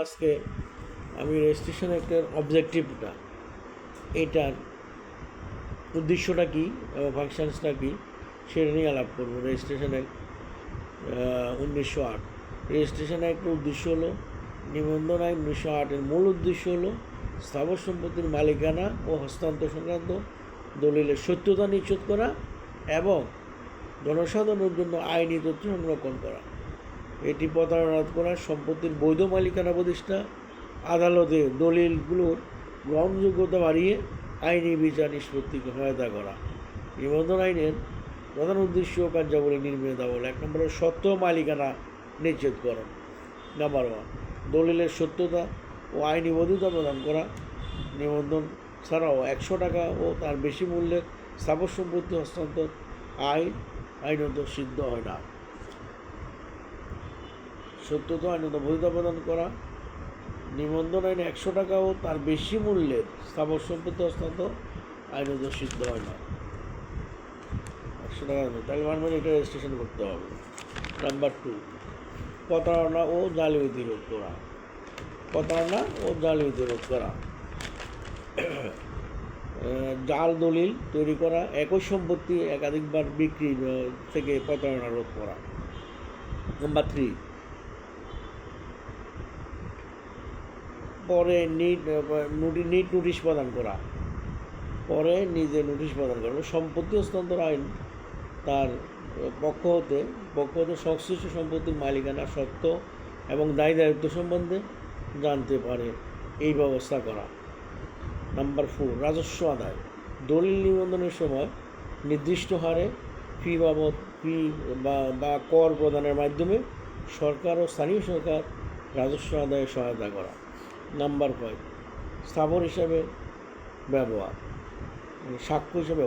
আজকে আমি রেজিস্ট্রেশন অ্যাক্টের অবজেক্টিভটা, এটার উদ্দেশ্যটা কী এবং ফাংশনসটা কী সেটা নিয়ে আলাপ করবো। Registration act 1908। রেজিস্ট্রেশন অ্যাক্টের উদ্দেশ্য হলো, নিবন্ধন আইন 1908-এর মূল উদ্দেশ্য হলো স্থাবর সম্পত্তির মালিকানা ও হস্তান্তর সংক্রান্ত দলিলের সত্যতা নিশ্চিত করা এবং জনসাধারণের জন্য আইনি তথ্য সংরক্ষণ করা। এটি প্রতারণা রোধ করা, সম্পত্তির বৈধ মালিকানা প্রতিষ্ঠা, আদালতে দলিলগুলোর গ্রহণযোগ্যতা বাড়িয়ে আইনি বিচার নিষ্পত্তিকে সহায়তা করা। নিবন্ধন আইনের প্রধান উদ্দেশ্য ও কার্যাবলী নির্মিত হল: 1 নম্বরে সত্য মালিকানা নিশ্চিতকরণ। নাম্বার 1, দলিলের সত্যতা ও আইনি বৈধতা প্রদান করা। নিবন্ধন ছাড়াও 100 টাকা ও তার বেশি মূল্যের স্থাবর সম্পত্তি হস্তান্তর আইনত সিদ্ধ হয় না। সত্যতা আইনত বৈধতা প্রদান করা। নিবন্ধন আইনে 100 টাকা ও তার বেশি মূল্যের স্থাবর সম্পত্তি হস্তান্তর আইনত সিদ্ধ হয় না। 100 টাকা তাহলে মানে এটা রেজিস্ট্রেশন করতে হবে। নাম্বার 2, প্রতারণা ও জালিয়াতি রোধ করা। প্রতারণা ও জালিয়াতি রোধ করা, জাল দলিল তৈরি করা, একই সম্পত্তি একাধিকবার বিক্রি থেকে প্রতারণা রোধ করা। নাম্বার 3, পরে নোটিশ প্রদান করা। পরে নিজে নোটিশ প্রদান করা। সম্পত্তি হস্তান্তর আইন তার পক্ষ হতে সংশ্লিষ্ট সম্পত্তির মালিকানা, সত্ত্ব এবং দায়িত্ব সম্বন্ধে জানতে পারে, এই ব্যবস্থা করা। নাম্বার 4, রাজস্ব আদায়। দলিল নিবন্ধনের সময় নির্দিষ্ট হারে ফি বা কর প্রদানের মাধ্যমে সরকার ও স্থানীয় সরকার রাজস্ব আদায়ে সহায়তা করা। নাম্বার 5, স্থাবর হিসাবে ব্যবহার, সাক্ষ্য হিসাবে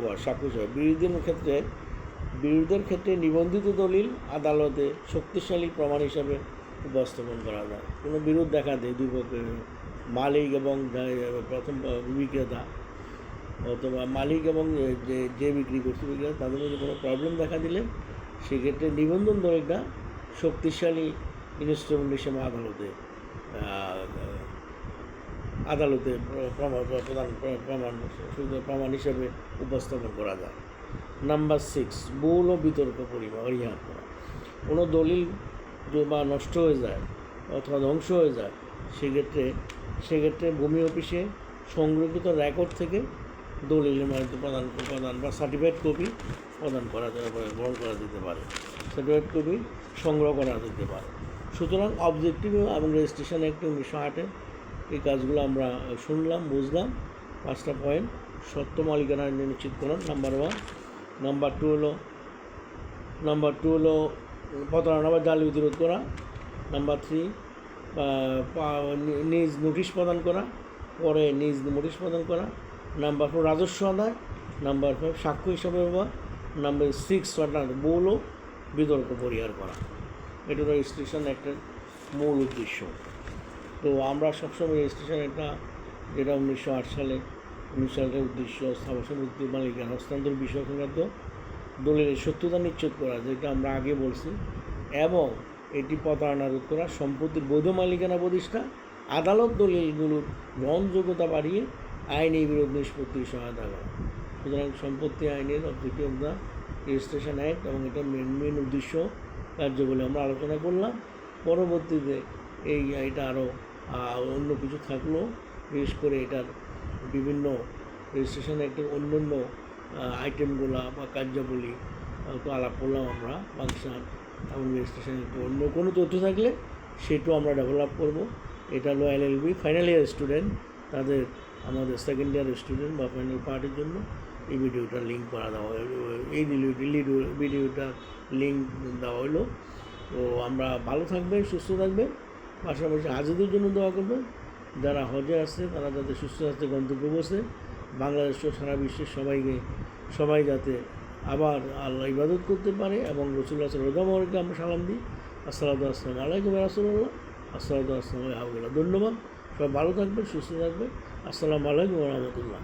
বিরোধের ক্ষেত্রে নিবন্ধিত দলিল আদালতে শক্তিশালী প্রমাণ হিসাবে উপস্থাপন করা যায়। কোনো বিরোধ দেখা দেয় দুই পক্ষের, মালিক এবং প্রথম বিক্রেতা অথবা মালিক এবং যে বিক্রি করছে বিক্রেতা, তাদের মধ্যে কোনো প্রবলেম দেখা দিলে সেক্ষেত্রে নিবন্ধন দলিলটা শক্তিশালী ইনস্ট্রুমেন্ট হিসেবে আদালতে প্রমাণ হিসেবে উপস্থাপন করা যায়। নাম্বার 6, ভুল ও বিতর্ক পরিহার করা। কোনো দলিল বা নষ্ট হয়ে যায় অথবা ধ্বংস হয়ে যায়, সেক্ষেত্রে ভূমি অফিসে সংরক্ষিত রেকর্ড থেকে দলিলের মাধ্যমে প্রদান বা সার্টিফাইড কপি প্রদান করা গ্রহণ করা যেতে পারে, সার্টিফাইড কপি সংগ্রহ করা যেতে পারে। সুতরাং অবজেক্টিভ এবং রেজিস্ট্রেশন অ্যাক্ট 1908 এই কাজগুলো আমরা শুনলাম, বুঝলাম। 5টা পয়েন্ট: সত্য মালিকানা নিশ্চিতকরণ, নাম্বার 1। নাম্বার 2 হলো প্রতারণা বা জালিয়াতি রোধ করা। নাম্বার 3, নিজ নোটিশ প্রদান করা, পরে নিজ নোটিশ প্রদান করা। নাম্বার 4, রাজস্ব আদায়। নাম্বার 5, সাক্ষ্য হিসাবে ব্যবহার। নাম্বার 6, ভুল ও বিতর্ক পরিহার করা। এটা রেজিস্ট্রেশন অ্যাক্টের মূল উদ্দেশ্য। তো আমরা সবসময় রেজিস্ট্রেশন একটা, যেটা 1908 সালের উদ্দেশ্য স্থাবর সম্পত্তির মালিকানা হস্তান্তর বিষয় সংক্রান্ত দলিলের সত্যতা নিশ্চিত করা, যেটা আমরা আগে বলছি, এবং এটি প্রতারণা রোধ করা, সম্পত্তির বৈধ মালিকানা প্রতিষ্ঠা, আদালত দলিলগুলোর গ্রহণযোগ্যতা বাড়িয়ে আইনি বিরোধ নিষ্পত্তির সহায়তা করা। সুতরাং সম্পত্তি আইনের objective of the registration act এবং এটার মেন উদ্দেশ্য কার্যগুলি আমরা আলোচনা করলাম। পরবর্তীতে এটা আরও অন্য কিছু থাকলেও, বিশেষ করে এটার বিভিন্ন রেজিস্ট্রেশন অ্যাক্টের অন্যান্য আইটেমগুলো বা কার্যাবলী তো আলাপ করলাম আমরা, ফাংশন এবং রেজিস্ট্রেশন অ্যাক্টের অন্য কোনো তথ্য থাকলে সেটাও আমরা ডেভেলপ করব। এটা হলো LLB ফাইনাল ইয়ার স্টুডেন্ট, তাদের আমাদের সেকেন্ড ইয়ার স্টুডেন্ট বা ফাইনাল পার্টের জন্য এই ভিডিওটা লিঙ্ক করা দেওয়া হলো, এই ভিডিওটা লিঙ্ক দেওয়া হলো। তো আমরা ভালো থাকবেন, সুস্থ থাকবেন, পাশাপাশি হাজিদের জন্য দোয়া করবেন। যারা হজে আসছে তারা যাতে সুস্থ স্বাস্থ্যে গন্তব্যে বসে, বাংলাদেশ ও সারা বিশ্বের সবাই যাতে আবার আল্লাহ ইবাদত করতে পারে এবং রাসূলুল্লাহ সাল্লাল্লাহু আলাইহি ওয়া সাল্লামকে আমরা সালাম দিই, আসসালামু আলাইকুম ইয়া রাসূলুল্লাহ, আসসালামু আলাইকুম। ধন্যবাদ। সবাই ভালো থাকবেন, সুস্থ থাকবেন। আসসালামু আলাইকুম ওয়া রাহমাতুল্লাহ।